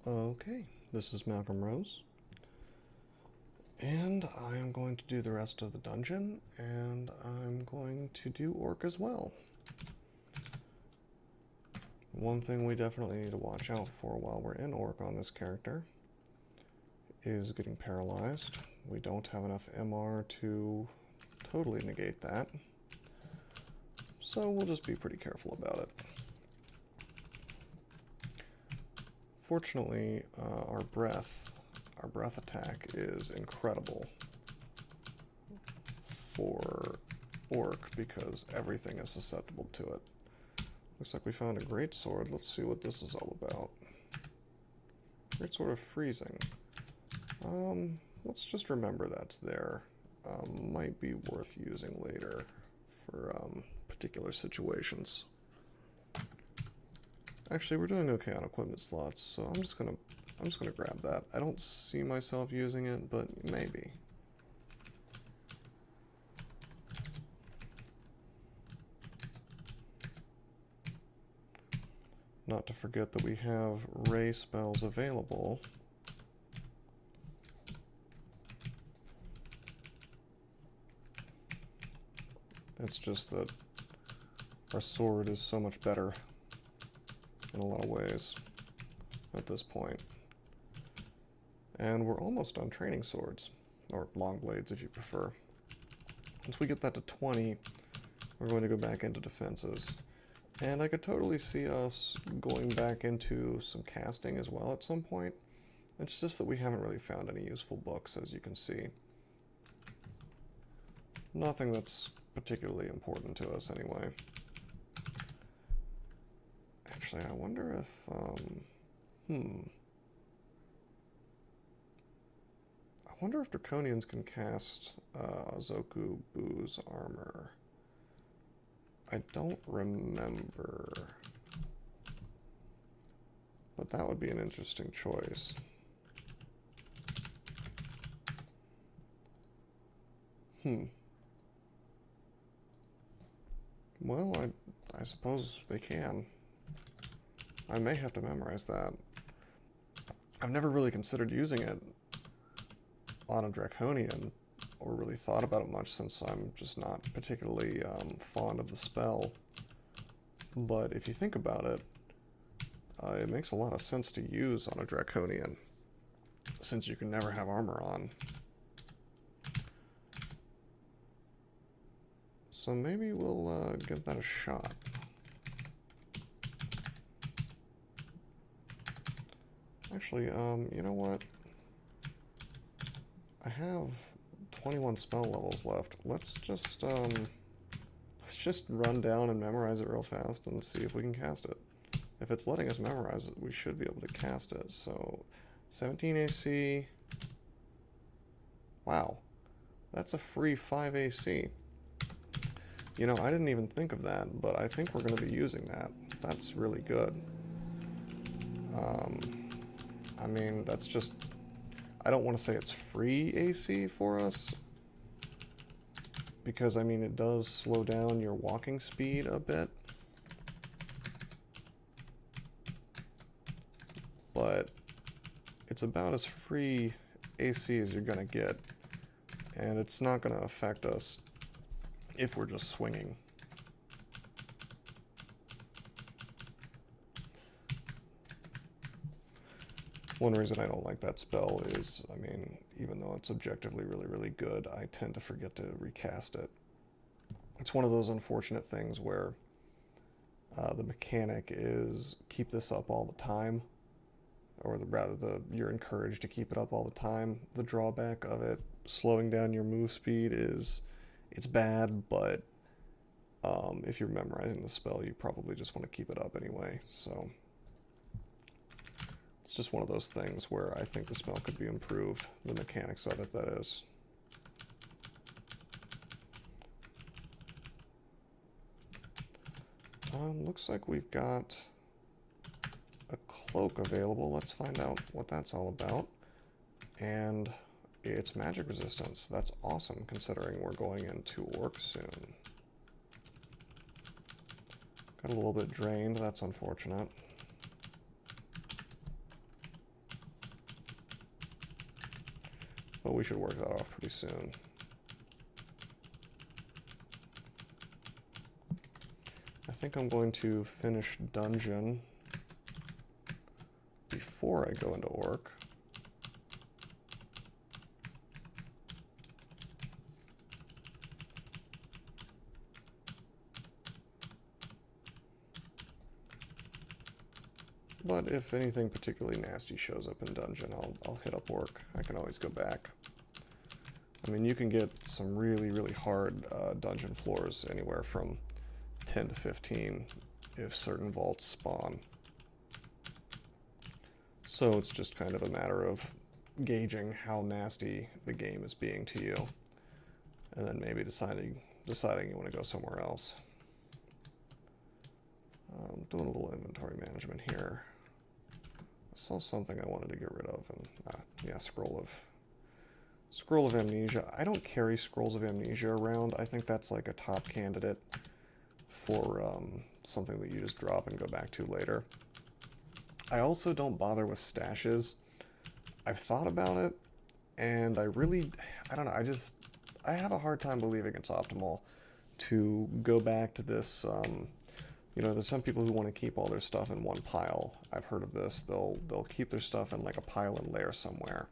Okay, this is Malcolm Rose, and I am going to do the rest of the dungeon, and I'm going to do Orc as well. One thing we definitely need to watch out for while we're in Orc on this character is getting paralyzed. We don't have enough MR to totally negate that, so we'll just be pretty careful about it. Fortunately, our breath attack is incredible for Orc because everything is susceptible to it. Looks like we found a great sword. Let's see what this is all about. Great sword of freezing. Let's just remember that's there. Might be worth using later for particular situations. Actually, we're doing okay on equipment slots, so I'm just gonna grab that. I don't see myself using it, but maybe. Not to forget that we have ray spells available. It's just that our sword is so much better in a lot of ways at this point. And we're almost on training swords, or long blades if you prefer. Once we get that to 20, we're going to go back into defenses. And I could totally see us going back into some casting as well at some point. It's just that we haven't really found any useful books, as you can see. Nothing that's particularly important to us anyway. Actually, I wonder if, I wonder if Draconians can cast Zoku Boo's armor. I don't remember. But that would be an interesting choice. Well, I suppose they can. I may have to memorize that. I've never really considered using it on a Draconian, or really thought about it much since I'm just not particularly fond of the spell. But if you think about it, it makes a lot of sense to use on a Draconian, since you can never have armor on. So maybe we'll give that a shot. Actually, you know what? I have 21 spell levels left. Let's just run down and memorize it real fast and see if we can cast it. If it's letting us memorize it, we should be able to cast it. So, 17 AC. Wow. That's a free 5 AC. You know, I didn't even think of that, but I think we're going to be using that. That's really good. I mean, that's just... I don't want to say it's free AC for us, because, I mean, it does slow down your walking speed a bit. But it's about as free AC as you're going to get, and it's not going to affect us if we're just swinging. One reason I don't like that spell is, I mean, even though it's objectively really, really good, I tend to forget to recast it. It's one of those unfortunate things where the mechanic is keep this up all the time, or you're encouraged to keep it up all the time. The drawback of it slowing down your move speed is, it's bad, but if you're memorizing the spell, you probably just want to keep it up anyway, so... It's just one of those things where I think the spell could be improved, the mechanics of it, that is. Looks like we've got a cloak available. Let's find out what that's all about. And it's magic resistance. That's awesome, considering we're going into Orc soon. Got a little bit drained, that's unfortunate. but we should work that off pretty soon. I think I'm going to finish dungeon before I go into orc. But if anything particularly nasty shows up in dungeon, I'll hit up orc. I can always go back. I mean, you can get some really, really hard dungeon floors anywhere from 10 to 15 if certain vaults spawn. So it's just kind of a matter of gauging how nasty the game is being to you, and then maybe deciding you want to go somewhere else. Doing a little inventory management here. I saw something I wanted to get rid of, and yeah, Scroll of Amnesia. I don't carry Scrolls of Amnesia around. I think that's like a top candidate for something that you just drop and go back to later. I also don't bother with stashes. I've thought about it, and I don't know, I have a hard time believing it's optimal to go back to this, you know, there's some people who want to keep all their stuff in one pile. I've heard of this. They'll keep their stuff in like a pile and layer somewhere.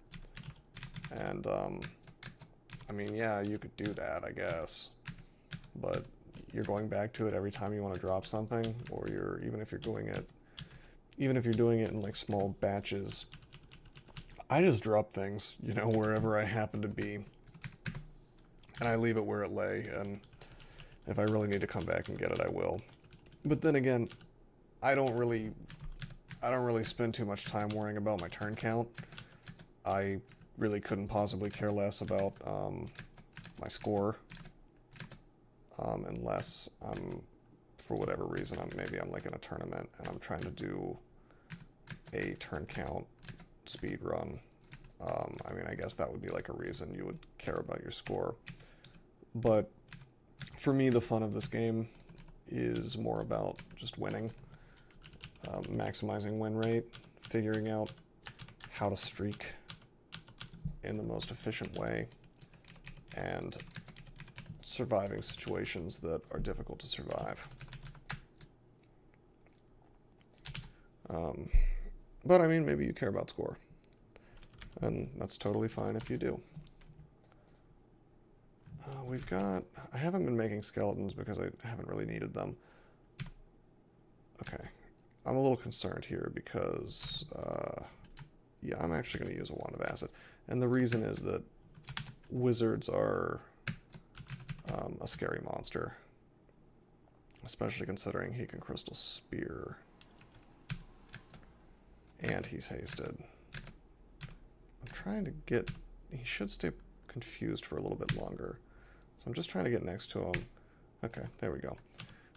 And, I mean, yeah, you could do that, I guess. But you're going back to it every time you want to drop something, or even if you're doing it in like small batches. I just drop things, you know, wherever I happen to be, and I leave it where it lay, and if I really need to come back and get it, I will. But then again, I don't really spend too much time worrying about my turn count. I really couldn't possibly care less about my score, unless for whatever reason, maybe I'm like in a tournament and I'm trying to do a turn count speed run. I mean, I guess that would be like a reason you would care about your score. But for me, the fun of this game is more about just winning, maximizing win rate, figuring out how to streak in the most efficient way, and surviving situations that are difficult to survive. But I mean, maybe you care about score, and that's totally fine if you do. I haven't been making skeletons because I haven't really needed them. Okay, I'm a little concerned here because, yeah, I'm actually going to use a Wand of Acid. And the reason is that wizards are a scary monster, especially considering he can Crystal Spear. And he's hasted. I'm trying to get... He should stay confused for a little bit longer. So I'm just trying to get next to him. Okay, there we go.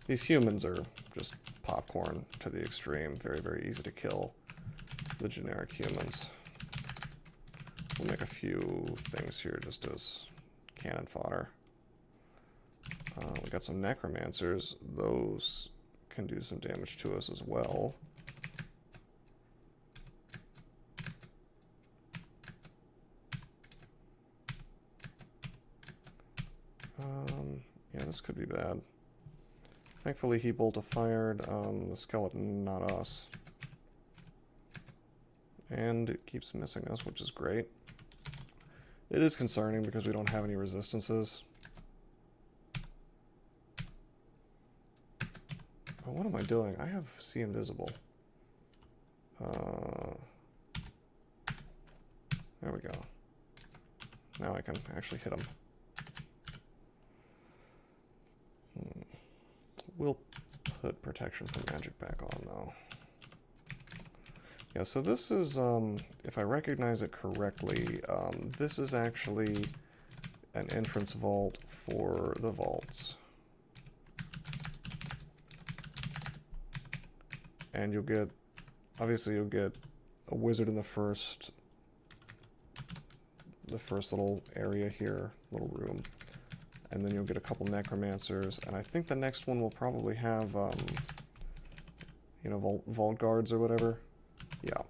These humans are just popcorn to the extreme. Very, very easy to kill. The generic humans. We'll make a few things here just as cannon fodder. We got some necromancers. Those can do some damage to us as well. Yeah, this could be bad. Thankfully, he bolt-a-fired the skeleton, not us. And it keeps missing us, which is great. It is concerning because we don't have any resistances. Oh, what am I doing? I have See Invisible. There we go. Now I can actually hit him. We'll put protection from magic back on, though. Yeah, so this is, if I recognize it correctly, this is actually an entrance vault for the vaults. And you'll get, obviously you'll get a wizard in the first little area here, little room. And then you'll get a couple necromancers, and I think the next one will probably have, you know, vault guards or whatever. Yeah,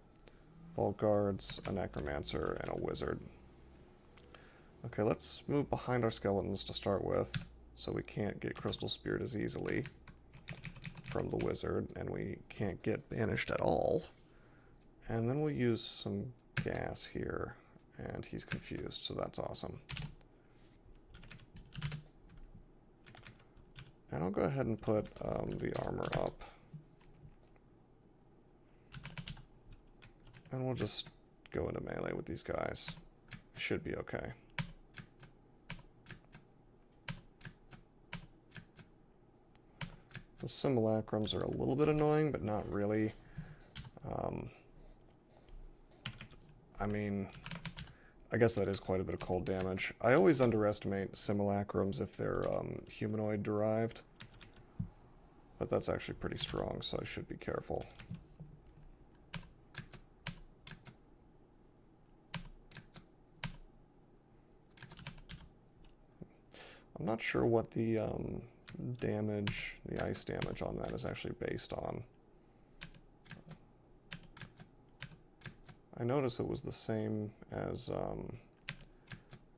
vault guards, a necromancer, and a wizard. Okay, let's move behind our skeletons to start with, so we can't get Crystal Speared as easily from the wizard, and we can't get banished at all. And then we'll use some gas here, and he's confused, so that's awesome. And I'll go ahead and put the armor up. And we'll just go into melee with these guys. Should be okay. The simulacrums are a little bit annoying, but not really. I mean, I guess that is quite a bit of cold damage. I always underestimate simulacrums if they're humanoid derived. But that's actually pretty strong, so I should be careful. I'm not sure what the damage, the ice damage on that is actually based on. I noticed it was the same as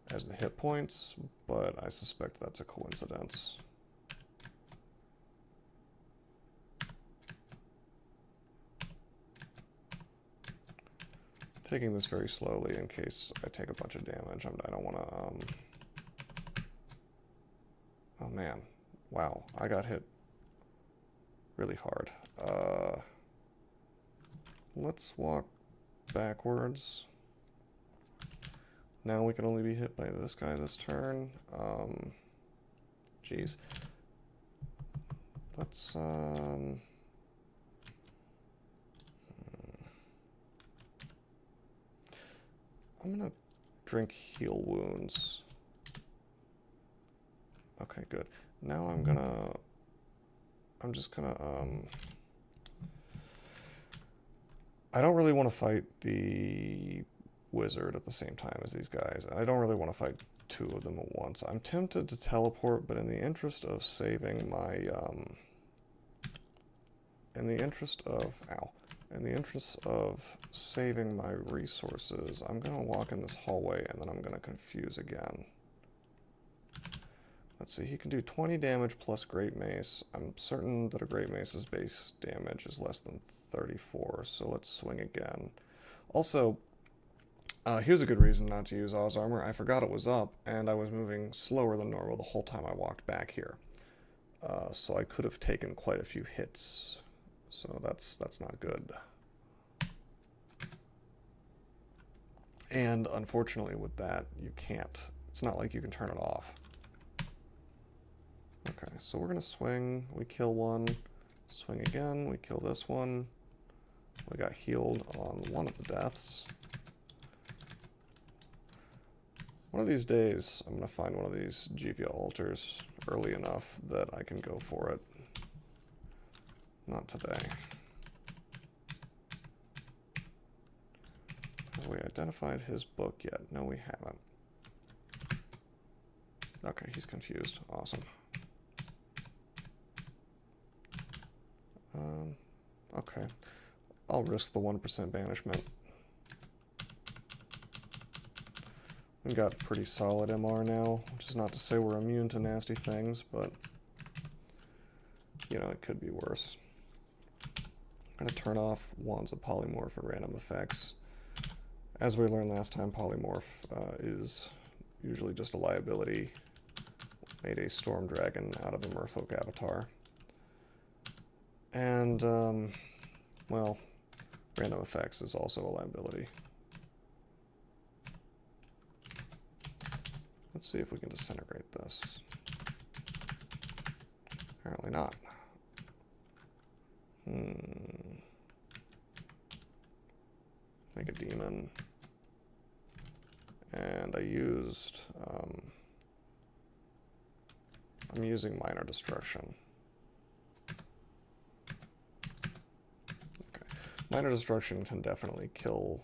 the hit points, but I suspect that's a coincidence. Taking this very slowly in case I take a bunch of damage. I don't want to... Oh man, wow, I got hit really hard. Let's walk backwards. Now we can only be hit by this guy this turn. Geez. Let's, I'm gonna drink heal wounds. Okay, good. Now I'm just gonna, I don't really want to fight the wizard at the same time as these guys. I don't really want to fight two of them at once. I'm tempted to teleport, but in the interest of saving my, in the interest of saving my resources, I'm gonna walk in this hallway and then I'm gonna confuse again. Let's see, he can do 20 damage plus Great Mace. I'm certain that a Great Mace's base damage is less than 34, so let's swing again. Also, here's a good reason not to use Oz Armor. I forgot it was up, and I was moving slower than normal the whole time I walked back here. So I could have taken quite a few hits, so that's not good. And unfortunately with that, you can't. It's not like you can turn it off. Okay, so we're going to swing, we kill one, swing again, we kill this one. We got healed on one of the deaths. One of these days, I'm going to find one of these Jivia altars early enough that I can go for it. Not today. Have we identified his book yet? No, we haven't. Okay, he's confused. Awesome. Okay, I'll risk the 1% banishment. We've got pretty solid MR now, which is not to say we're immune to nasty things, but, you know, it could be worse. I'm going to turn off Wands of Polymorph and random effects. As we learned last time, Polymorph is usually just a liability. Made a Storm Dragon out of a Merfolk avatar. And, well, random effects is also a liability. Let's see if we can disintegrate this. Apparently not. Make a demon. And I used, I'm using Minor Destruction. Minor Destruction can definitely kill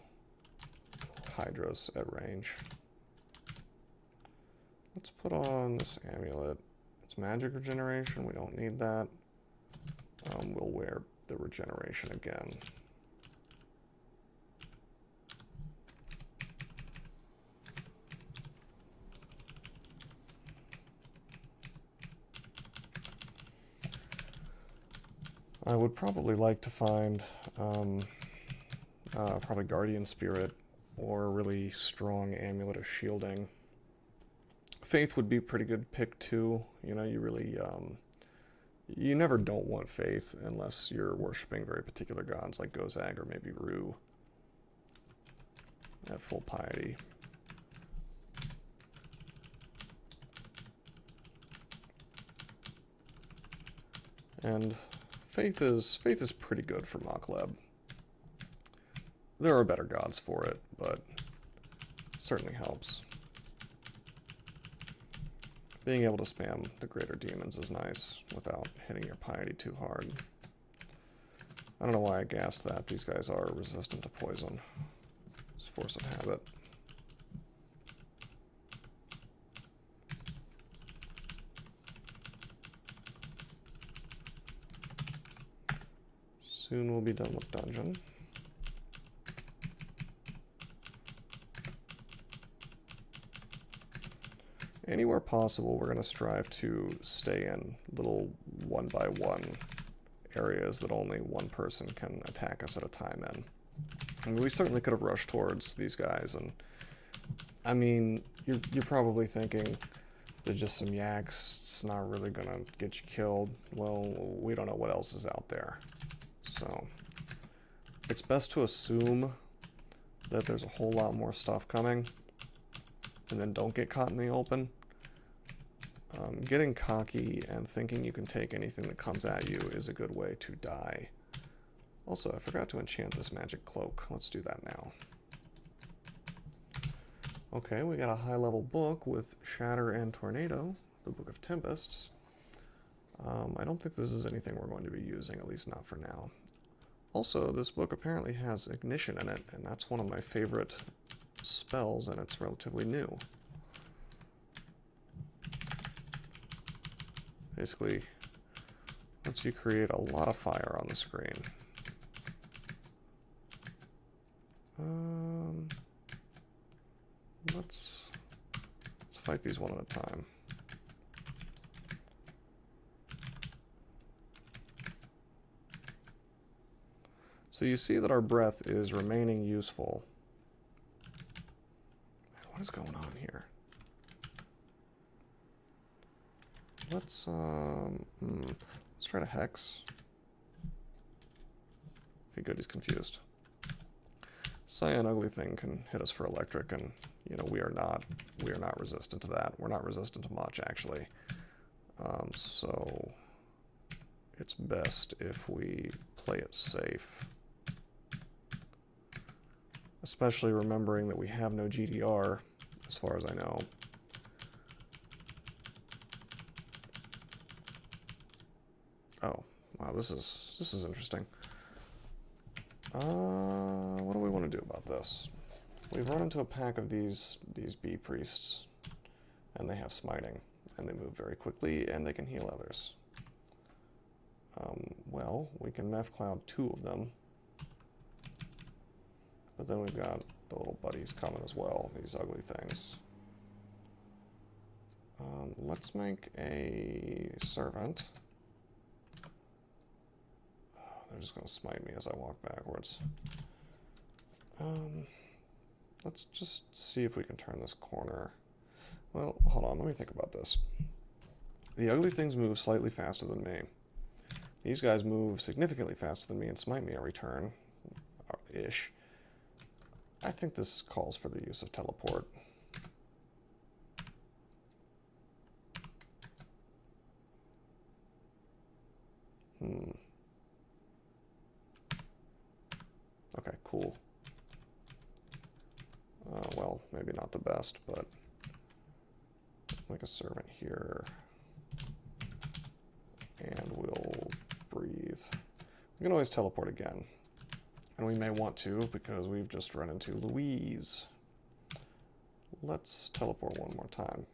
Hydras at range. Let's put on this amulet. It's magic regeneration, we don't need that. We'll wear the regeneration again. I would probably like to find probably Guardian Spirit or a really strong Amulet of Shielding. Faith would be a pretty good pick too. You know, you really, you never don't want Faith unless you're worshipping very particular gods like Gozag or maybe Ru at full piety. And Faith is pretty good for Makleb. There are better gods for it, but it certainly helps. Being able to spam the greater demons is nice without hitting your piety too hard. I don't know why I gassed that. These guys are resistant to poison. It's force of habit. Soon we'll be done with dungeon. Anywhere possible, we're going to strive to stay in little one-by-one areas that only one person can attack us at a time in. I mean, we certainly could have rushed towards these guys, and I mean, you're probably thinking they're just some yaks, it's not really going to get you killed. Well, we don't know what else is out there. So, it's best to assume that there's a whole lot more stuff coming, and then don't get caught in the open. Getting cocky and thinking you can take anything that comes at you is a good way to die. Also, I forgot to enchant this magic cloak. Let's do that now. Okay, we got a high-level book with Shatter and Tornado, the Book of Tempests. I don't think this is anything we're going to be using, at least not for now. Also, this book apparently has Ignition in it, and that's one of my favorite spells, and it's relatively new. Basically, lets you create a lot of fire on the screen. Let's fight these one at a time. So you see that our breath is remaining useful. What is going on here? Let's try to hex. Okay, good, he's confused. Cyan Ugly Thing can hit us for electric, and you know we are not resistant to that. We're not resistant to much actually. So it's best if we play it safe. Especially remembering that we have no GDR, as far as I know. Oh, wow, this is interesting. What do we want to do about this? We've run into a pack of these bee priests, and they have smiting, and they move very quickly, and they can heal others. Well, we can Meph Cloud 2 of them, but then we've got the little buddies coming as well, these ugly things. Let's make a servant. They're just going to smite me as I walk backwards. Let's just see if we can turn this corner. Well, hold on, let me think about this. The ugly things move slightly faster than me. These guys move significantly faster than me and smite me every turn. Ish. I think this calls for the use of teleport. Okay, cool. Well, maybe not the best, but like a servant here. And we'll breathe. We can always teleport again. And we may want to because we've just run into Louise. Let's teleport one more time.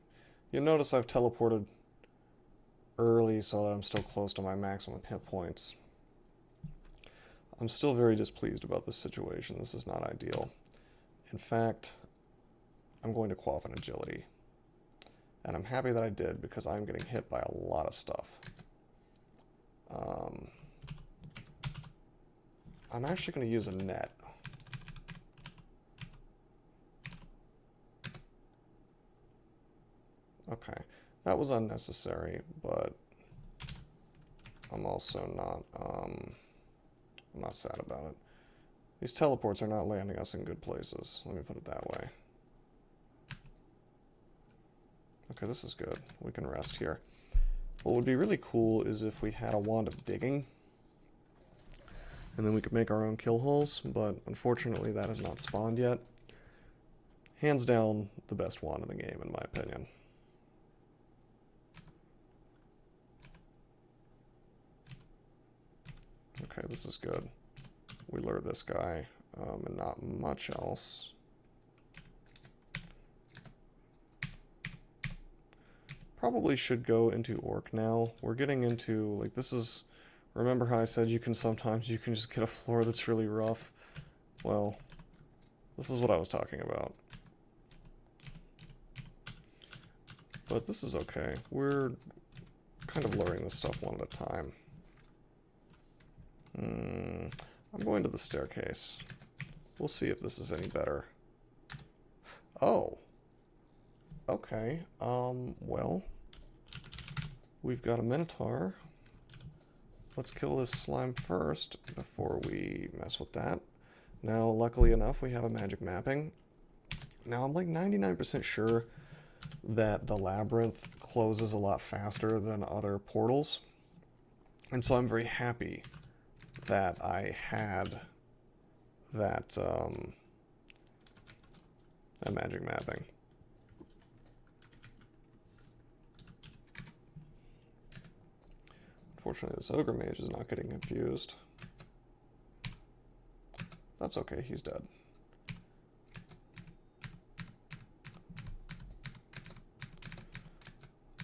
You'll notice I've teleported early so that I'm still close to my maximum hit points. I'm still very displeased about this situation. This is not ideal. In fact, I'm going to quaff an agility. And I'm happy that I did because I'm getting hit by a lot of stuff. I'm actually going to use a net. Okay, that was unnecessary, but I'm also not, I'm not sad about it. These teleports are not landing us in good places, let me put it that way. Okay, this is good. We can rest here. What would be really cool is if we had a wand of digging, and then we could make our own kill holes, but unfortunately that has not spawned yet. Hands down, the best wand in the game, in my opinion. Okay, this is good. We lure this guy, and not much else. Probably should go into Orc now. We're getting into, like, this is... Remember how I said you can just get a floor that's really rough? Well, this is what I was talking about. But this is okay. We're kind of luring this stuff one at a time. I'm going to the staircase. We'll see if this is any better. Oh. Okay, well. We've got a Minotaur. Let's kill this slime first before we mess with that. Now, luckily enough, we have a magic mapping. Now, I'm like 99% sure that the labyrinth closes a lot faster than other portals. And so I'm very happy that I had that, that magic mapping. Unfortunately, this ogre mage is not getting confused. That's okay, he's dead.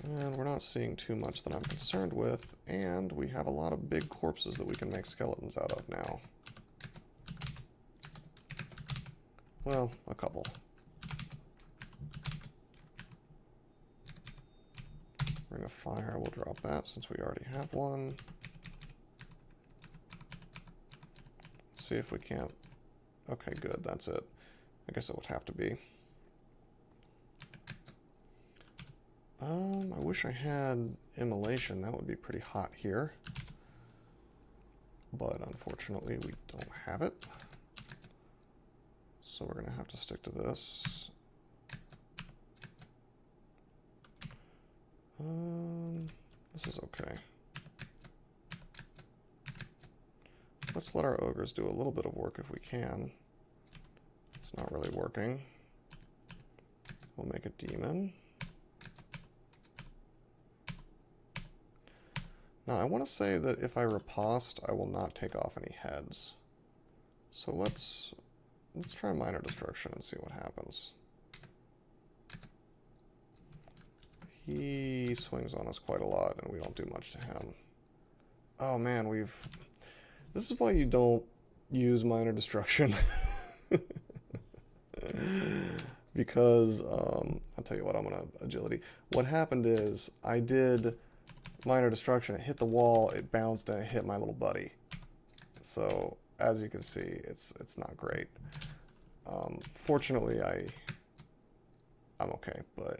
And we're not seeing too much that I'm concerned with, and we have a lot of big corpses that we can make skeletons out of now. Well, a couple. Ring of Fire, we'll drop that since we already have one. See if we can't... Okay, good, that's it. I guess it would have to be. I wish I had Immolation. That would be pretty hot here. But unfortunately, we don't have it. So we're going to have to stick to this. This is okay. Let's let our ogres do a little bit of work if we can. It's not really working. We'll make a demon. Now, I want to say that if I riposte, I will not take off any heads. So let's try minor destruction and see what happens. He swings on us quite a lot, and we don't do much to him. Oh man, this is why you don't use minor destruction. Because, I'll tell you what, I'm gonna agility. What happened is, I did minor destruction, it hit the wall, it bounced, and it hit my little buddy. So, as you can see, it's not great. Fortunately, I'm okay, but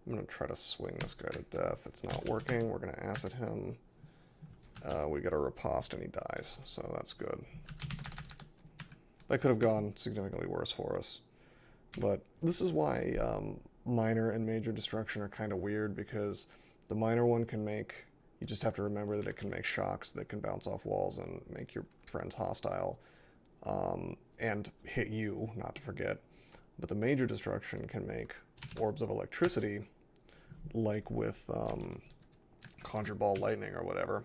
I'm gonna try to swing this guy to death. It's not working. We're gonna acid him. We get a riposte and he dies, so that's good. That could have gone significantly worse for us. But this is why minor and major destruction are kind of weird, because the minor one can make, you just have to remember that it can make shocks that can bounce off walls and make your friends hostile, and hit you, not to forget. But the major destruction can make orbs of electricity, like with Conjure Ball Lightning or whatever.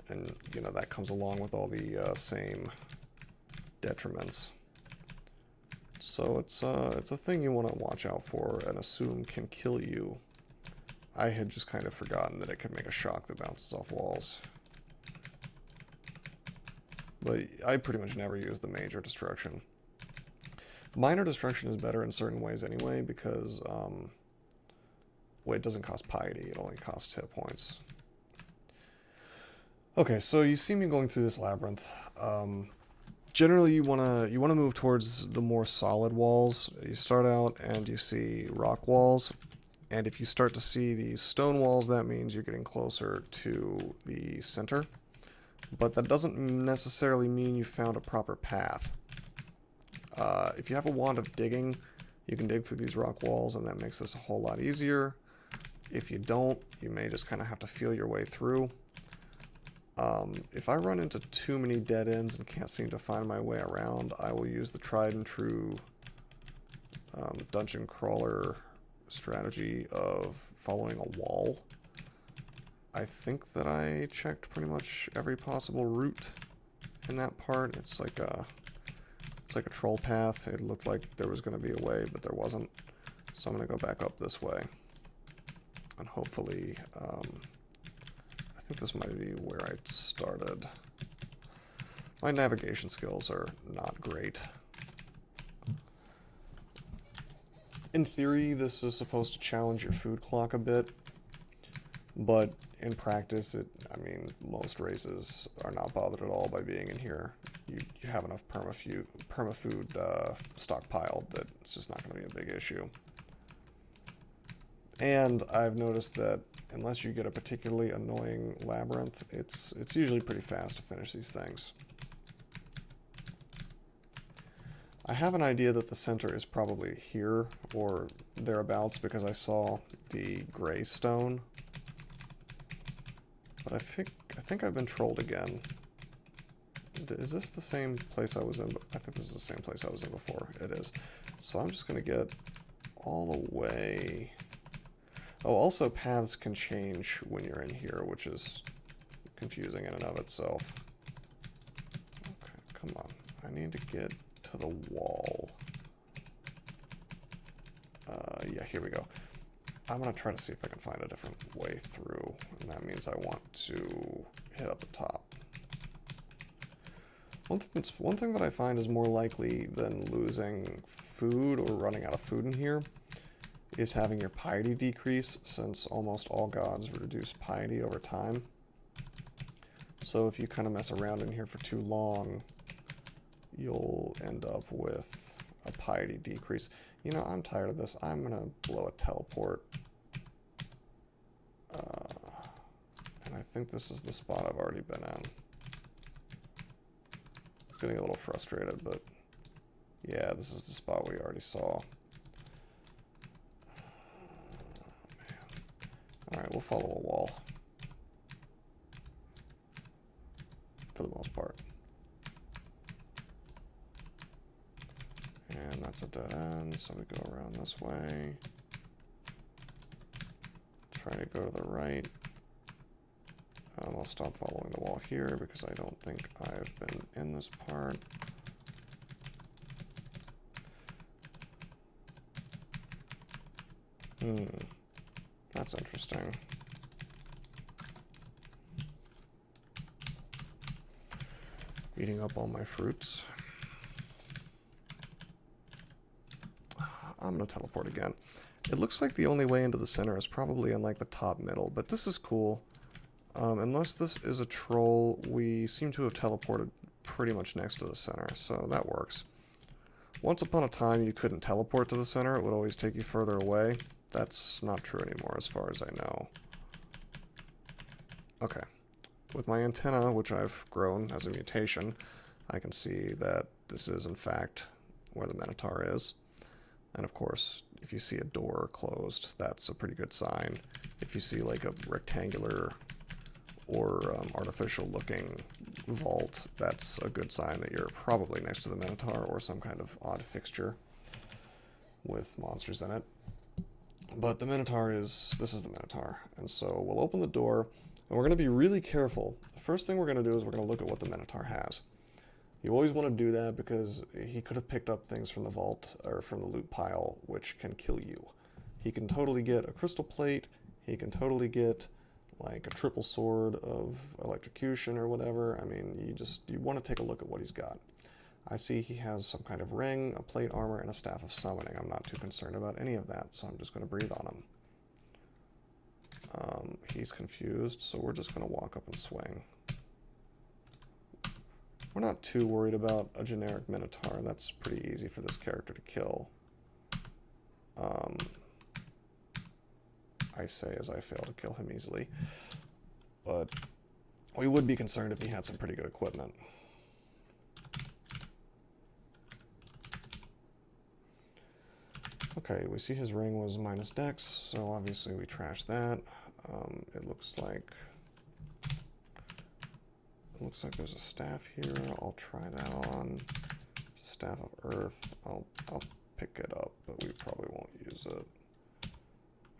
And, you know, that comes along with all the same detriments. So it's a thing you want to watch out for and assume can kill you. I had just kind of forgotten that it could make a shock that bounces off walls. But I pretty much never use the major destruction. Minor destruction is better in certain ways anyway, because well, it doesn't cost piety, it only costs hit points. Okay, so you see me going through this labyrinth. Generally, you wanna move towards the more solid walls. You start out and you see rock walls, and if you start to see these stone walls, that means you're getting closer to the center. But that doesn't necessarily mean you found a proper path. If you have a wand of digging, you can dig through these rock walls, and that makes this a whole lot easier. If you don't, you may just kind of have to feel your way through. If I run into too many dead ends and can't seem to find my way around, I will use the tried and true dungeon crawler strategy of following a wall. I think that I checked pretty much every possible route in that part. It's like a troll path. It looked like there was going to be a way, but there wasn't. So I'm going to go back up this way. And hopefully, I think this might be where I started. My navigation skills are not great. In theory, this is supposed to challenge your food clock a bit, but in practice, I mean, most races are not bothered at all by being in here. You have enough permafood stockpiled that it's just not going to be a big issue. And I've noticed that unless you get a particularly annoying labyrinth, it's usually pretty fast to finish these things. I have an idea that the center is probably here or thereabouts because I saw the gray stone. But I think I've been trolled again. Is this the same place I was in? I think this is the same place I was in before. It is. So I'm just going to get all the way... Oh, also paths can change when you're in here, which is confusing in and of itself. Okay, come on. I need to get to the wall. Yeah, here we go. I'm going to try to see if I can find a different way through, and that means I want to hit up the top. One thing that I find is more likely than losing food or running out of food in here is having your piety decrease, since almost all gods reduce piety over time. So if you kind of mess around in here for too long, you'll end up with a piety decrease. You know, I'm tired of this. I'm going to blow a teleport. And I think this is the spot I've already been in. It's getting a little frustrated, but yeah, this is the spot we already saw. Alright, we'll follow a wall. For the most part. And that's a dead end, so we go around this way. Try to go to the right. I'll stop following the wall here because I don't think I've been in this part. That's interesting. Eating up all my fruits. I'm gonna teleport again. It looks like the only way into the center is probably in like the top middle, but this is cool. Unless this is a troll, we seem to have teleported pretty much next to the center, so that works. Once upon a time, you couldn't teleport to the center. It would always take you further away. That's not true anymore as far as I know. Okay. With my antenna, which I've grown as a mutation, I can see that this is in fact where the Minotaur is. And of course, if you see a door closed, that's a pretty good sign. If you see like a rectangular or artificial looking vault, that's a good sign that you're probably next to the Minotaur or some kind of odd fixture with monsters in it. But the Minotaur this is the Minotaur. And so we'll open the door, and we're going to be really careful. The first thing we're going to do is we're going to look at what the Minotaur has. You always want to do that because he could have picked up things from the vault or from the loot pile, which can kill you. He can totally get a crystal plate. He can totally get like a triple sword of electrocution or whatever. I mean, you want to take a look at what he's got. I see he has some kind of ring, a plate armor, and a staff of summoning. I'm not too concerned about any of that, so I'm just going to breathe on him. He's confused, so we're just going to walk up and swing. We're not too worried about a generic Minotaur. That's pretty easy for this character to kill. I say as I fail to kill him easily. But we would be concerned if he had some pretty good equipment. Okay, we see his ring was minus dex, so obviously we trashed that. It looks like there's a staff here. I'll try that on. It's a staff of earth. I'll pick it up, but we probably won't use it.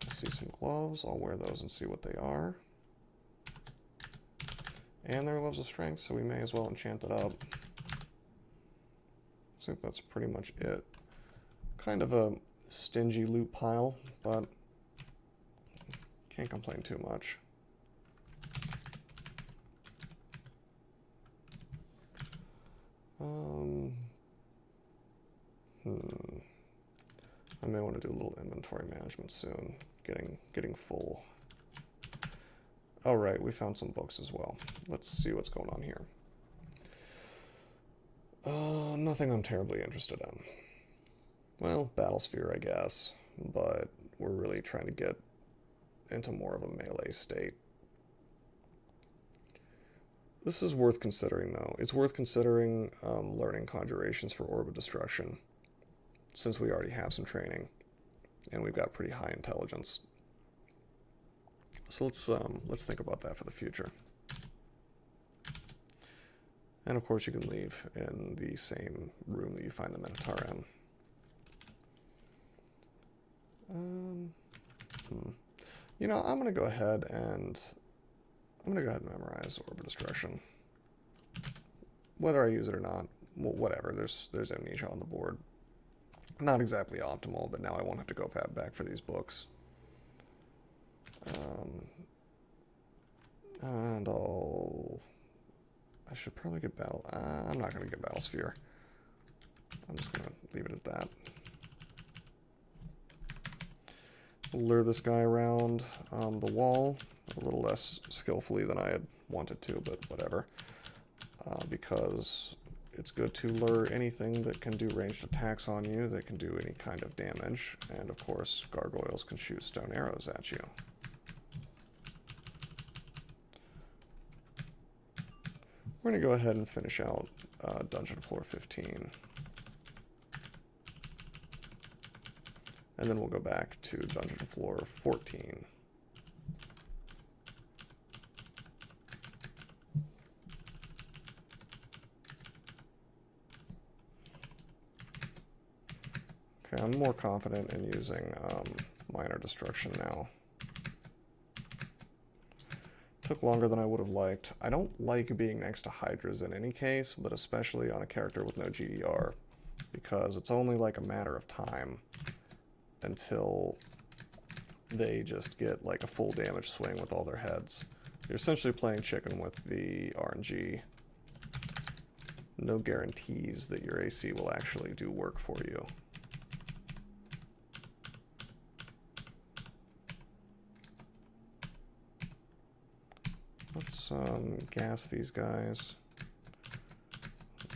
I see some gloves. I'll wear those and see what they are. And they're gloves of strength, so we may as well enchant it up. I think that's pretty much it. Kind of a stingy loot pile, but can't complain too much. I may want to do a little inventory management soon. Getting full. All right, we found some books as well. Let's see what's going on here. Nothing I'm terribly interested in. Well, Battlesphere, I guess, but we're really trying to get into more of a melee state. This is worth considering, though. It's worth considering learning conjurations for Orb of Destruction, since we already have some training, and we've got pretty high intelligence. So let's think about that for the future. And of course you can leave in the same room that you find the Minotaur in. You know, I'm gonna go ahead and memorize Orb of Destruction. Whether I use it or not, well, whatever. There's amnesia on the board. Not exactly optimal, but now I won't have to go back for these books. And I should probably get I'm not gonna get Battlesphere. I'm just gonna leave it at that. Lure this guy around the wall a little less skillfully than I had wanted to, but whatever. Because it's good to lure anything that can do ranged attacks on you, that can do any kind of damage, and of course gargoyles can shoot stone arrows at you. We're going to go ahead and finish out dungeon floor 15. And then we'll go back to dungeon floor 14. Okay, I'm more confident in using minor destruction now. Took longer than I would have liked. I don't like being next to Hydras in any case, but especially on a character with no GDR, because it's only like a matter of time until they just get like a full damage swing with all their heads. You're essentially playing chicken with the RNG. No guarantees that your AC will actually do work for you. Let's gas these guys.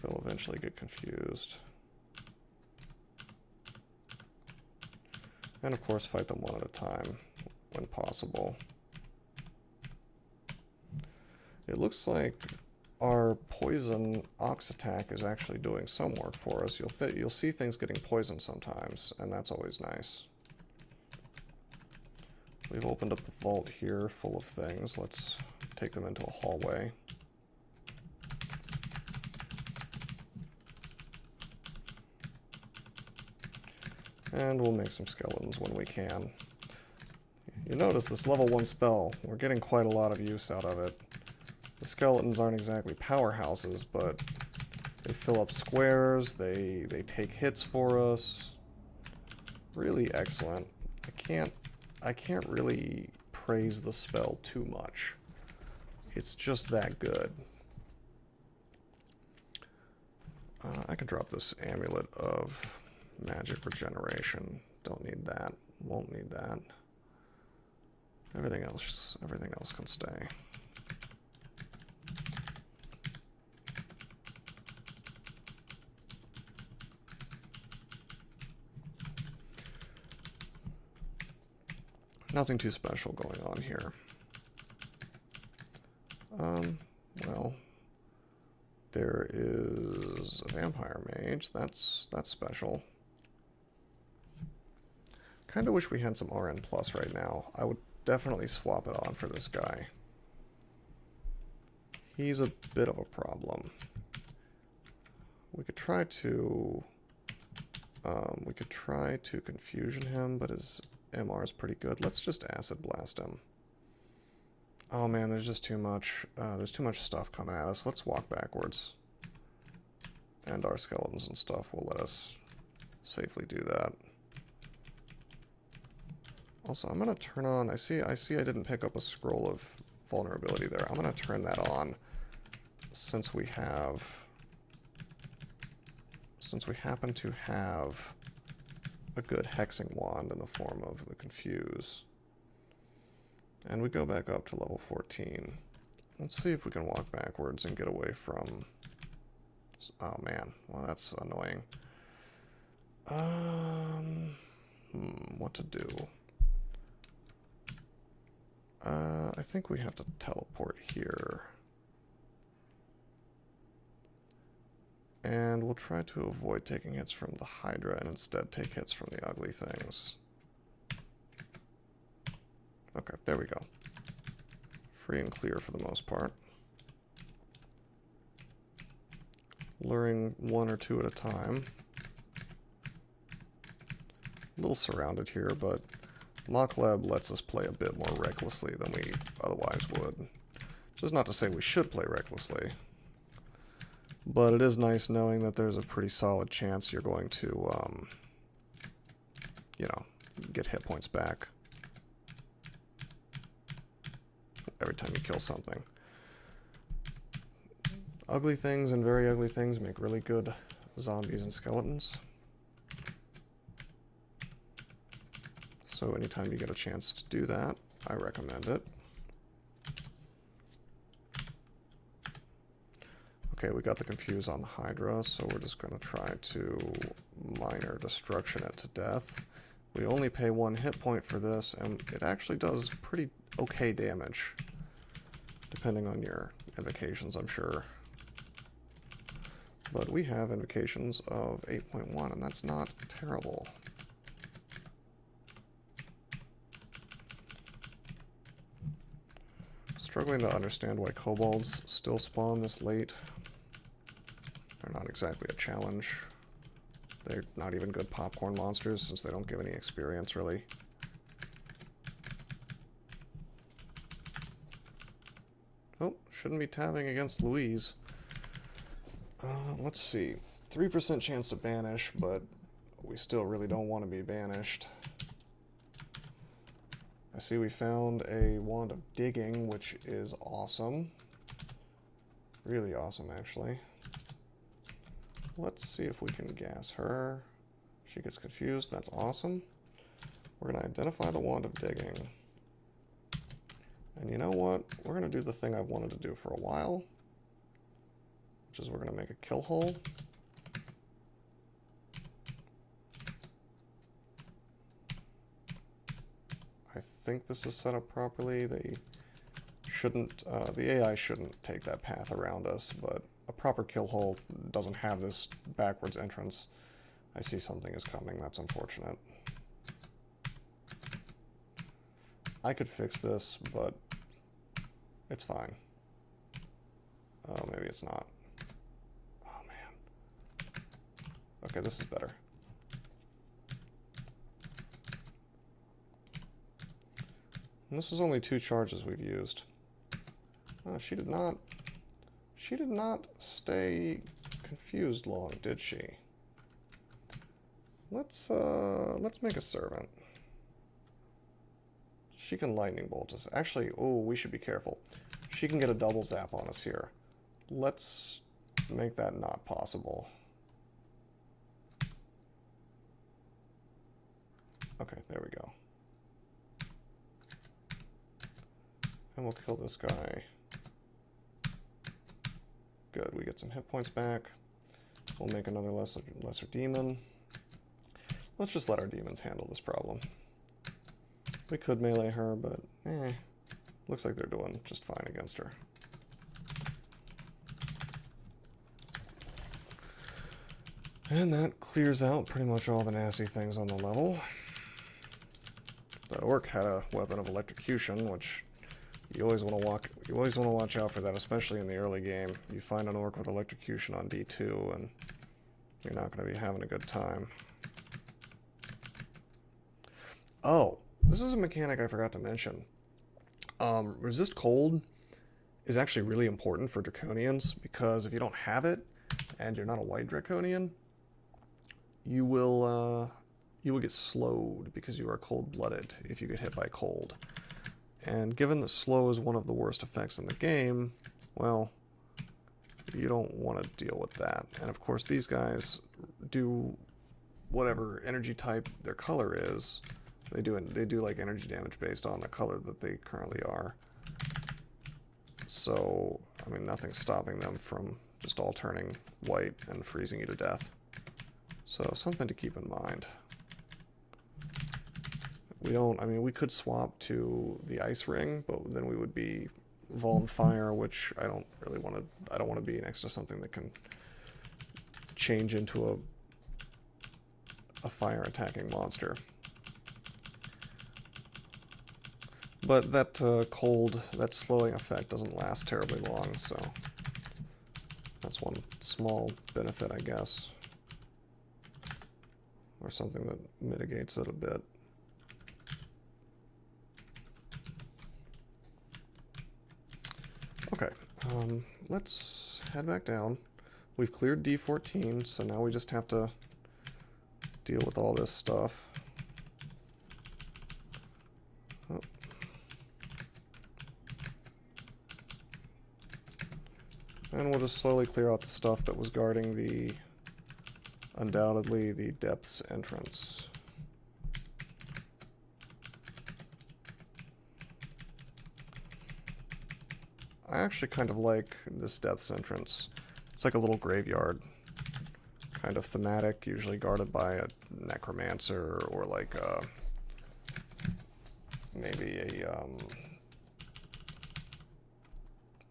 They'll eventually get confused. And of course fight them one at a time when possible. It looks like our poison ox attack is actually doing some work for us. You'll see things getting poisoned sometimes, and that's always nice. We've opened up a vault here full of things. Let's take them into a hallway. And we'll make some skeletons when we can. You notice this level 1 spell, we're getting quite a lot of use out of it. The skeletons aren't exactly powerhouses, but they fill up squares, they take hits for us. Really excellent. I can't really praise the spell too much. It's just that good. I could drop this amulet of magic regeneration. Don't need that. Won't need that. Everything else can stay. Nothing too special going on here. Well, there is a vampire mage. That's special. Kind of wish we had some RN plus right now. I would definitely swap it on for this guy. He's a bit of a problem. We could try to confusion him, but his MR is pretty good. Let's just acid blast him. Oh man, there's just too much. There's too much stuff coming at us. Let's walk backwards. And our skeletons and stuff will let us safely do that. Also, I'm gonna turn on. I see. I didn't pick up a scroll of vulnerability there. I'm gonna turn that on, since we happen to have a good hexing wand in the form of the confuse. And we go back up to level 14. Let's see if we can walk backwards and get away from... Oh man, well that's annoying. What to do? I think we have to teleport here. And we'll try to avoid taking hits from the Hydra and instead take hits from the ugly things. Okay, there we go. Free and clear for the most part. Luring one or two at a time. A little surrounded here, but Mochleb lets us play a bit more recklessly than we otherwise would. Which is not to say we should play recklessly. But it is nice knowing that there's a pretty solid chance you're going to, you know, get hit points back every time you kill something. Ugly things and very ugly things make really good zombies and skeletons. So anytime you get a chance to do that, I recommend it. Okay, we got the confuse on the Hydra, so we're just going to try to minor destruction it to death. We only pay 1 hit point for this, and it actually does pretty okay damage, depending on your invocations, I'm sure. But we have invocations of 8.1, and that's not terrible. Struggling to understand why kobolds still spawn this late. They're not exactly a challenge. They're not even good popcorn monsters since they don't give any experience, really. Oh, shouldn't be tabbing against Louise. Let's see. 3% chance to banish, but we still really don't want to be banished. I see we found a wand of digging, which is awesome. Really awesome, actually. Let's see if we can gas her. She gets confused. That's awesome. We're going to identify the wand of digging. And you know what? We're going to do the thing I've wanted to do for a while, which is we're going to make a kill hole. I think this is set up properly. They shouldn't, the AI shouldn't take that path around us, but a proper kill hole doesn't have this backwards entrance. I see something is coming. That's unfortunate. I could fix this, but it's fine. Oh, maybe it's not. Oh, man. Okay, this is better. And this is only 2 charges we've used. Oh, she did not stay confused long, did she? Let's make a servant. She can lightning bolt us. Actually, oh, we should be careful. She can get a double zap on us here. Let's make that not possible. Okay, there we go. And we'll kill this guy. Good, we get some hit points back. We'll make another lesser demon. Let's just let our demons handle this problem. We could melee her, but looks like they're doing just fine against her. And that clears out pretty much all the nasty things on the level. That orc had a weapon of electrocution, which you always want to watch out for that, especially in the early game. You find an orc with electrocution on D2, and you're not going to be having a good time. Oh, this is a mechanic I forgot to mention. Resist cold is actually really important for Draconians, because if you don't have it, and you're not a white Draconian, you will get slowed because you are cold-blooded if you get hit by cold. And given that slow is one of the worst effects in the game, well, you don't want to deal with that. And of course these guys do whatever energy type their color is. They do like energy damage based on the color that they currently are. So, I mean, nothing's stopping them from just all turning white and freezing you to death. So, something to keep in mind. We could swap to the ice ring, but then we would be Vuln Fire, which I don't want to be next to something that can change into a fire attacking monster. But that that slowing effect doesn't last terribly long, so that's one small benefit, I guess. Or something that mitigates it a bit. Okay, let's head back down. We've cleared D14, so now we just have to deal with all this stuff. Oh. And we'll just slowly clear out the stuff that was guarding the, undoubtedly, the depths entrance. I actually kind of like this depths entrance. It's like a little graveyard. Kind of thematic, usually guarded by a necromancer or like maybe a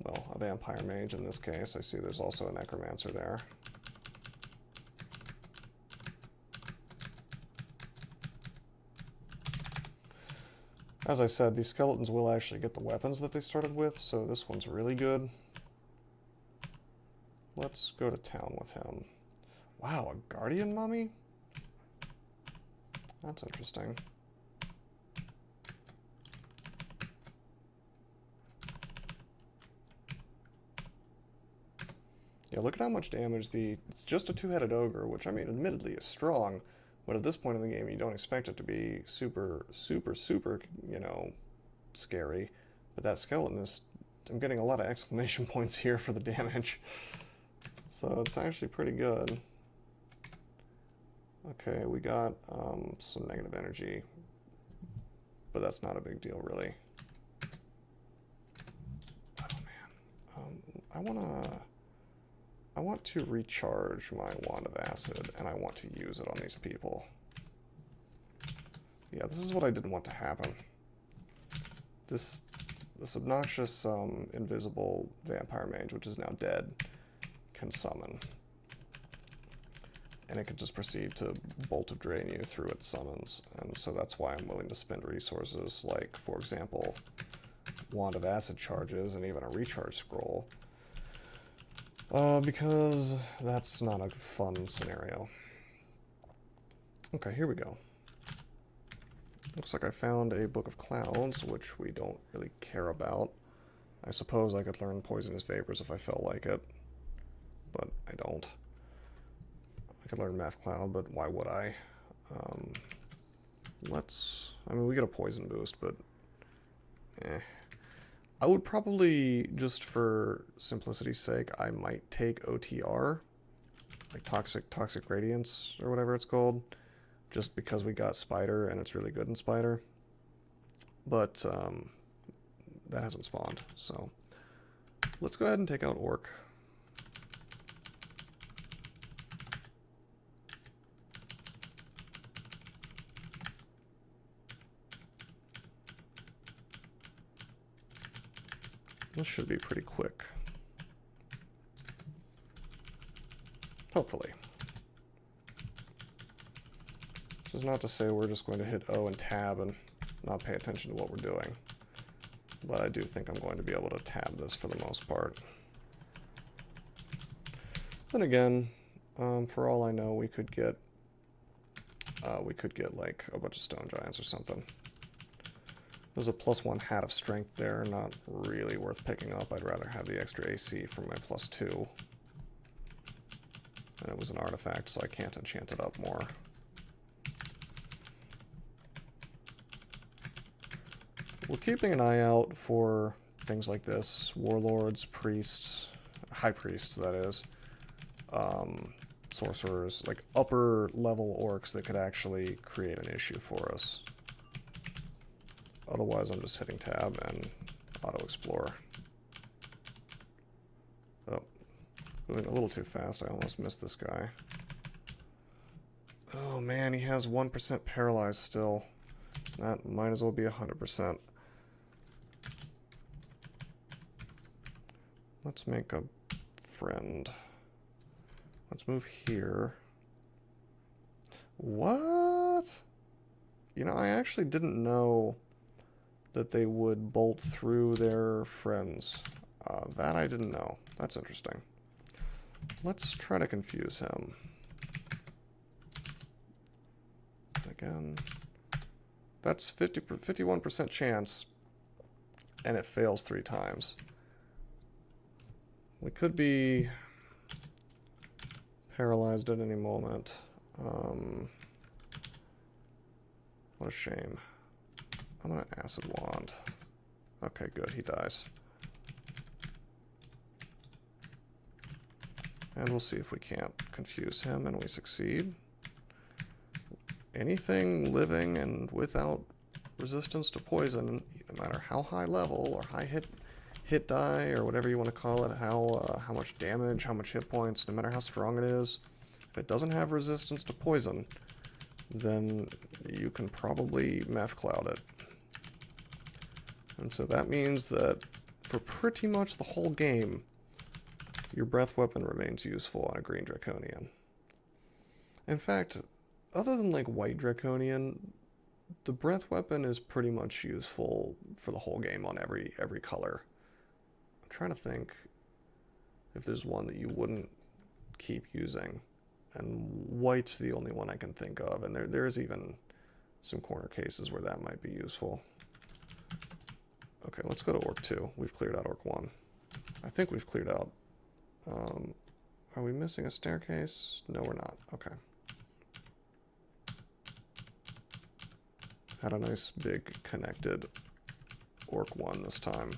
well, a vampire mage in this case. I see there's also a necromancer there. As I said, these skeletons will actually get the weapons that they started with, so this one's really good. Let's go to town with him. Wow, a guardian mummy? That's interesting. Yeah, look at how much damage it's just a two-headed ogre, which, I mean, admittedly is strong, but at this point in the game, you don't expect it to be super, super, super, you know, scary. But that skeleton is, I'm getting a lot of exclamation points here for the damage. So it's actually pretty good. Okay, we got some negative energy, but that's not a big deal, really. Oh, man. I want to recharge my Wand of Acid, and I want to use it on these people. Yeah, this is what I didn't want to happen. This obnoxious, invisible vampire mage, which is now dead, can summon. And it can just proceed to bolt of drain you through its summons. And so that's why I'm willing to spend resources like, for example, Wand of Acid charges and even a recharge scroll. Because that's not a fun scenario. Okay, here we go. Looks like I found a Book of Clouds, which we don't really care about. I suppose I could learn Poisonous Vapors if I felt like it, but I don't. I could learn Meth Cloud, but why would I? I mean, we get a poison boost, but I would probably, just for simplicity's sake, I might take OTR, like Toxic Radiance, or whatever it's called, just because we got Spider, and it's really good in Spider. But, that hasn't spawned, so let's go ahead and take out Orc. This should be pretty quick. Hopefully. Which is not to say we're just going to hit O and tab and not pay attention to what we're doing. But I do think I'm going to be able to tab this for the most part. Then again, for all I know, we could get like a bunch of stone giants or something. There's a +1 hat of strength there, not really worth picking up. I'd rather have the extra AC from my +2. And it was an artifact, so I can't enchant it up more. We're keeping an eye out for things like this. Warlords, priests, high priests, that is. Sorcerers, like upper level orcs that could actually create an issue for us. Otherwise, I'm just hitting tab and auto-explore. Oh, moving a little too fast. I almost missed this guy. Oh man, he has 1% paralyzed still. That might as well be 100%. Let's make a friend. Let's move here. What? You know, I actually didn't know that they would bolt through their friends. That I didn't know. That's interesting. Let's try to confuse him. Again, that's 51% chance, and it fails 3 times. We could be paralyzed at any moment. What a shame. I'm gonna acid wand. Okay, good, he dies. And we'll see if we can't confuse him, and we succeed. Anything living and without resistance to poison, no matter how high level or high hit die or whatever you want to call it, how much damage, how much hit points, no matter how strong it is, if it doesn't have resistance to poison, then you can probably meth cloud it. And so that means that for pretty much the whole game, your breath weapon remains useful on a green Draconian. In fact, other than like white Draconian, the breath weapon is pretty much useful for the whole game on every color. I'm trying to think if there's one that you wouldn't keep using. And white's the only one I can think of, and there's even some corner cases where that might be useful. Okay, let's go to Orc 2. We've cleared out Orc 1. I think we've cleared out... are we missing a staircase? No, we're not. Okay. Had a nice big connected Orc 1 this time.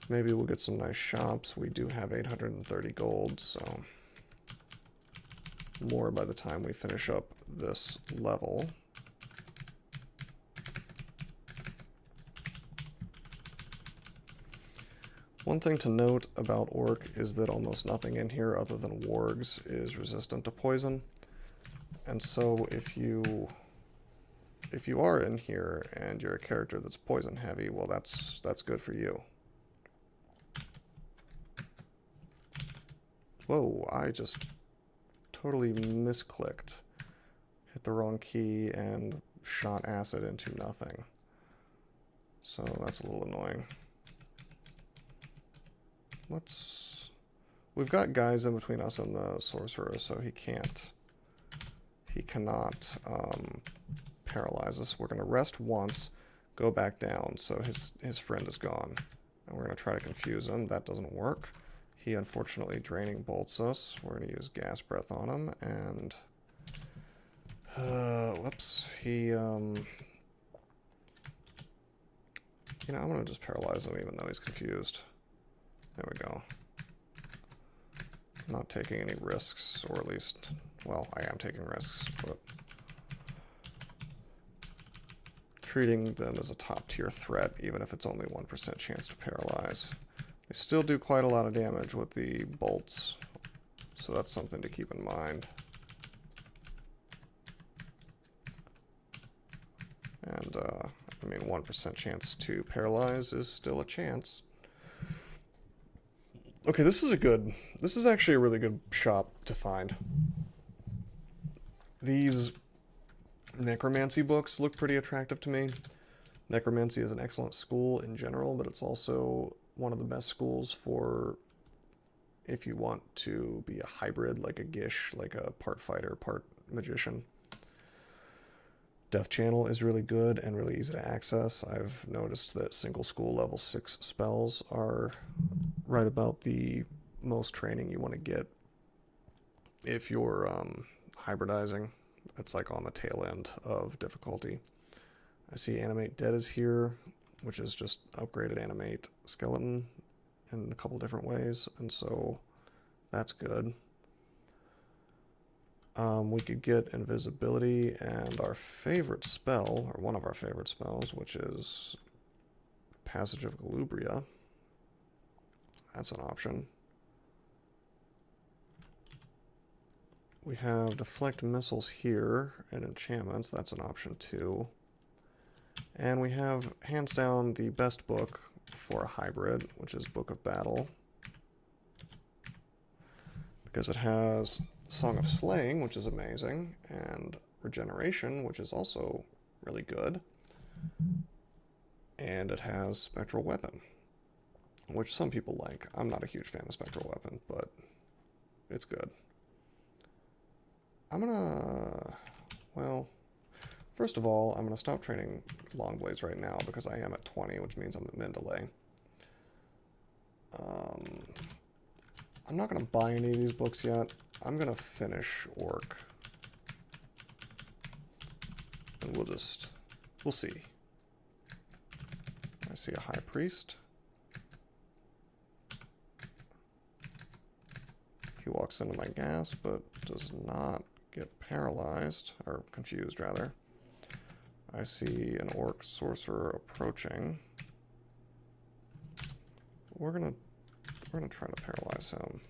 Maybe we'll get some nice shops. We do have 830 gold, so more by the time we finish up this level. One thing to note about Orc is that almost nothing in here other than wargs is resistant to poison. And so if you are in here and you're a character that's poison heavy, well that's good for you. Whoa, I just totally misclicked. Hit the wrong key and shot acid into nothing. So that's a little annoying. We've got guys in between us and the sorcerer, so he cannot paralyze us. We're gonna rest once, go back down, so his friend is gone. And we're gonna try to confuse him. That doesn't work. He unfortunately draining bolts us. We're gonna use gas breath on him, and whoops, he you know, I'm gonna just paralyze him even though he's confused. There we go. Not taking any risks, or at least, well, I am taking risks, but treating them as a top tier threat, even if it's only 1% chance to paralyze. They still do quite a lot of damage with the bolts, so that's something to keep in mind. And, I mean, 1% chance to paralyze is still a chance. Okay, this is actually a really good shop to find. These necromancy books look pretty attractive to me. Necromancy is an excellent school in general, but it's also one of the best schools for if you want to be a hybrid, like a Gish, like a part fighter, part magician. Death Channel is really good and really easy to access. I've noticed that single school level 6 spells are right about the most training you want to get if you're hybridizing. It's like on the tail end of difficulty. I see Animate Dead is here, which is just upgraded Animate Skeleton in a couple different ways, and so that's good. We could get Invisibility and our favorite spell, or one of our favorite spells, which is Passage of Galubria. That's an option. We have Deflect Missiles here and enchantments. That's an option too. And we have, hands down, the best book for a hybrid, which is Book of Battle. Because it has Song of Slaying, which is amazing, and Regeneration, which is also really good. And it has Spectral Weapon, which some people like. I'm not a huge fan of Spectral Weapon, but it's good. I'm gonna, well, first of all, I'm gonna stop training Longblades right now because I am at 20, which means I'm at mid-delay. I'm not gonna buy any of these books yet. I'm gonna finish Orc. And we'll see. I see a High Priest. He walks into my gas, but does not get paralyzed, or confused rather. I see an Orc Sorcerer approaching. We're gonna try to paralyze him.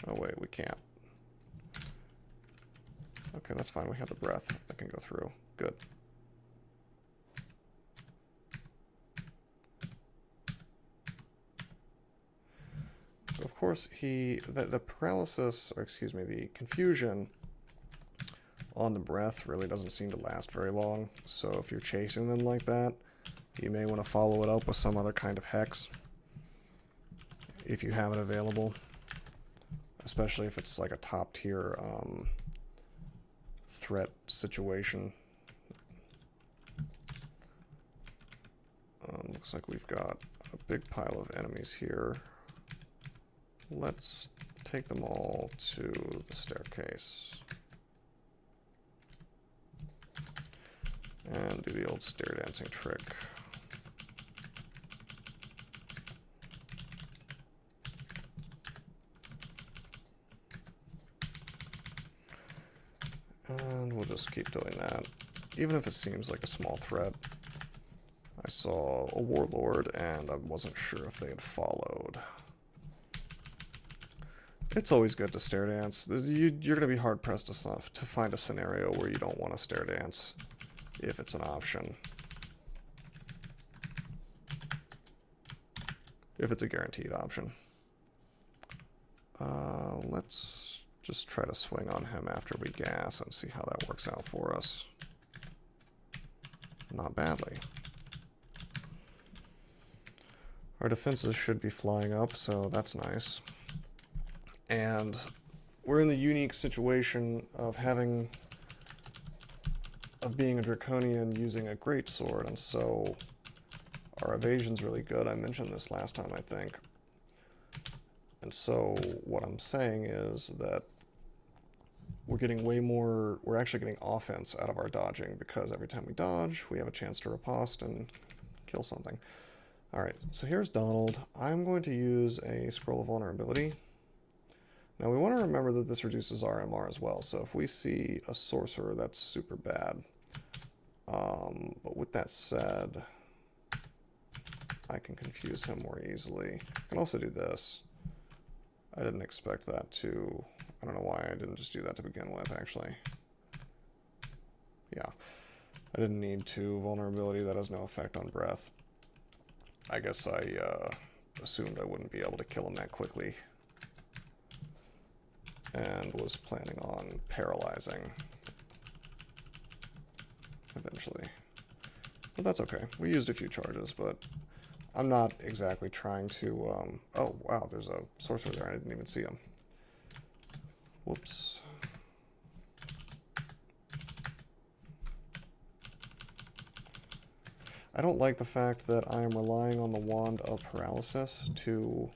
Oh wait, we can't. Okay, that's fine. We have the breath that can go through. Good. So of course the paralysis, or excuse me, the confusion on the breath really doesn't seem to last very long. So if you're chasing them like that, you may want to follow it up with some other kind of hex if you have it available, especially if it's like a top tier threat situation. Looks like we've got a big pile of enemies here. Let's take them all to the staircase and do the old stair dancing trick. And we'll just keep doing that, even if it seems like a small threat. I saw a warlord and I wasn't sure if they had followed. It's always good to stair dance. You're going to be hard pressed to find a scenario where you don't want to stair dance if it's an option. If it's a guaranteed option. Let's just try to swing on him after we gas and see how that works out for us. Not badly. Our defenses should be flying up, so that's nice. And we're in the unique situation of being a Draconian using a greatsword, and so our evasion's really good. I mentioned this last time, I think. And so what I'm saying is that we're actually getting offense out of our dodging, because every time we dodge, we have a chance to riposte and kill something. Alright, so here's Donald. I'm going to use a Scroll of Vulnerability. Now we want to remember that this reduces RMR as well, so if we see a sorcerer, that's super bad. But with that said, I can confuse him more easily. I can also do this. I didn't expect that to... I don't know why I didn't just do that to begin with, actually. Yeah. I didn't need to. Vulnerability, that has no effect on breath. I guess I assumed I wouldn't be able to kill him that quickly. And was planning on paralyzing eventually. But that's okay. We used a few charges, but I'm not exactly trying to... oh, wow, there's a sorcerer there. I didn't even see him. Whoops. I don't like the fact that I am relying on the Wand of Paralysis to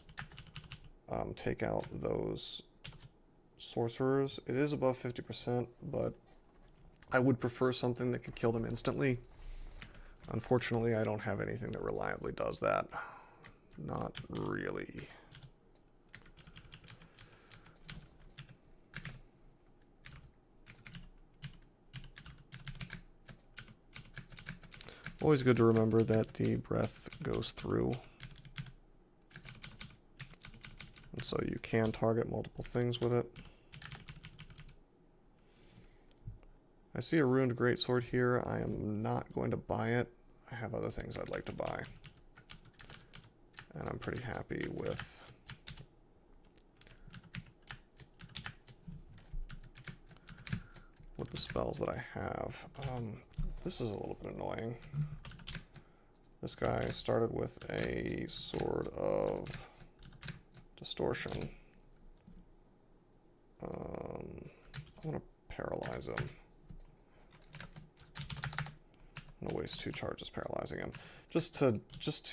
take out those sorcerers. It is above 50%, but I would prefer something that could kill them instantly. Unfortunately, I don't have anything that reliably does that. Not really. Always good to remember that the breath goes through. And so you can target multiple things with it. I see a ruined greatsword here. I am not going to buy it. I have other things I'd like to buy. And I'm pretty happy with the spells that I have. This is a little bit annoying. This guy started with a Sword of Distortion. I'm going to paralyze him. I'm going to waste 2 charges paralyzing him. Just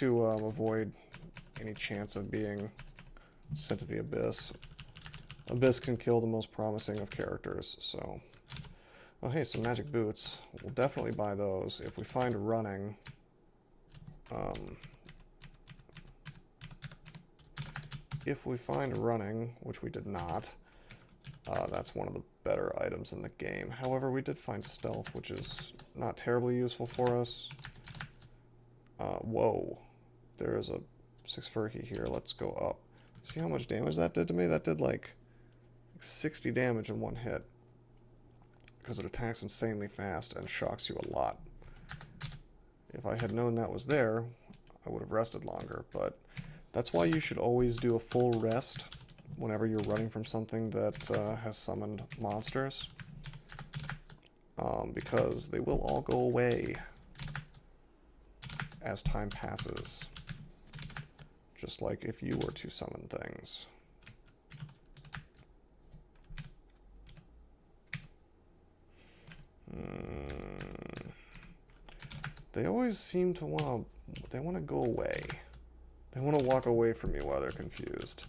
to avoid any chance of being sent to the Abyss. Abyss can kill the most promising of characters, so... Oh, hey, some magic boots. We'll definitely buy those. If we find running... if we find running, which we did not, that's one of the better items in the game. However, we did find stealth, which is not terribly useful for us. Whoa. There is a 6 Furky here. Let's go up. See how much damage that did to me? That did like 60 damage in one hit. Because it attacks insanely fast and shocks you a lot. If I had known that was there, I would have rested longer, but that's why you should always do a full rest whenever you're running from something that has summoned monsters. Because they will all go away as time passes. Just like if you were to summon things. They always seem to want to go away. They want to walk away from you while they're confused.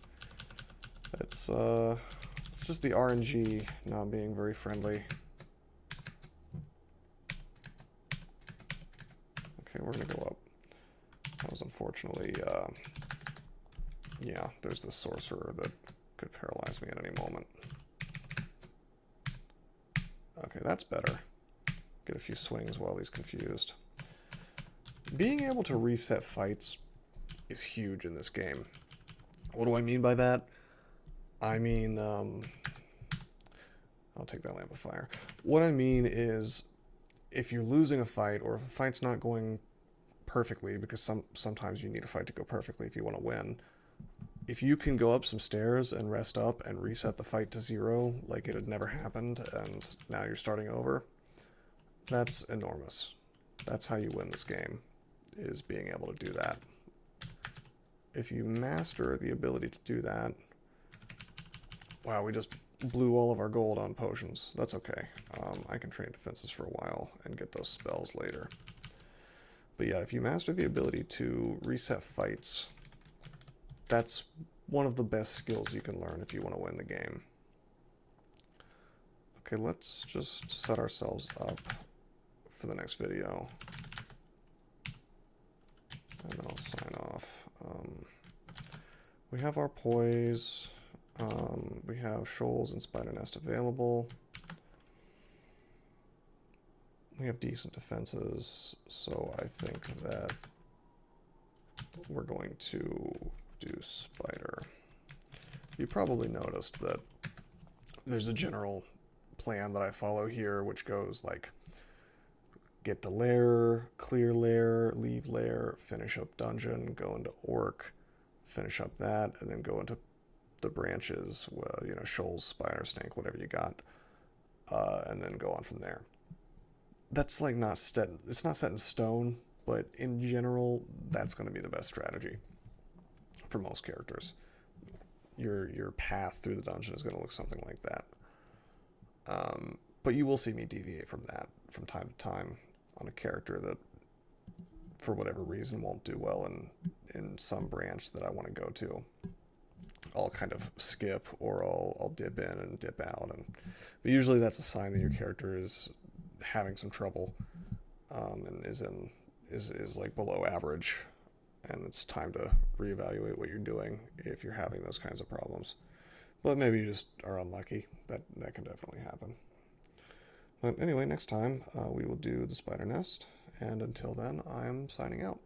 It's just the RNG not being very friendly. Okay, we're gonna go up. That was unfortunately, yeah, there's this sorcerer that could paralyze me at any moment. Okay, that's better. Get a few swings while he's confused. Being able to reset fights is huge in this game. What do I mean by that? I mean, I'll take that lamp of fire. What I mean is, if you're losing a fight, or if a fight's not going perfectly, because sometimes you need a fight to go perfectly if you want to win, if you can go up some stairs and rest up and reset the fight to 0, like it had never happened, and now you're starting over, that's enormous. That's how you win this game, is being able to do that. If you master the ability to do that... Wow, we just blew all of our gold on potions. That's okay. I can train defenses for a while and get those spells later. But yeah, if you master the ability to reset fights, that's one of the best skills you can learn if you want to win the game. Okay, let's just set ourselves up for the next video. And then I'll sign off. We have our poise. We have shoals and spider nest available. We have decent defenses, so I think that we're going to do spider. You probably noticed that there's a general plan that I follow here, which goes like get to lair, clear lair, leave lair, finish up dungeon, go into orc, finish up that, and then go into the branches, you know, shoals, spider, snake, whatever you got, and then go on from there. That's like not set. It's not set in stone, but in general, that's going to be the best strategy for most characters. Your path through the dungeon is going to look something like that. But you will see me deviate from that from time to time on a character that, for whatever reason, won't do well in some branch that I want to go to. I'll kind of skip, or I'll dip in and dip out, but usually that's a sign that your character is having some trouble, and is like below average, and it's time to reevaluate what you're doing if you're having those kinds of problems. But maybe you just are unlucky. That can definitely happen. But anyway, next time we will do the spider nest, and until then, I'm signing out.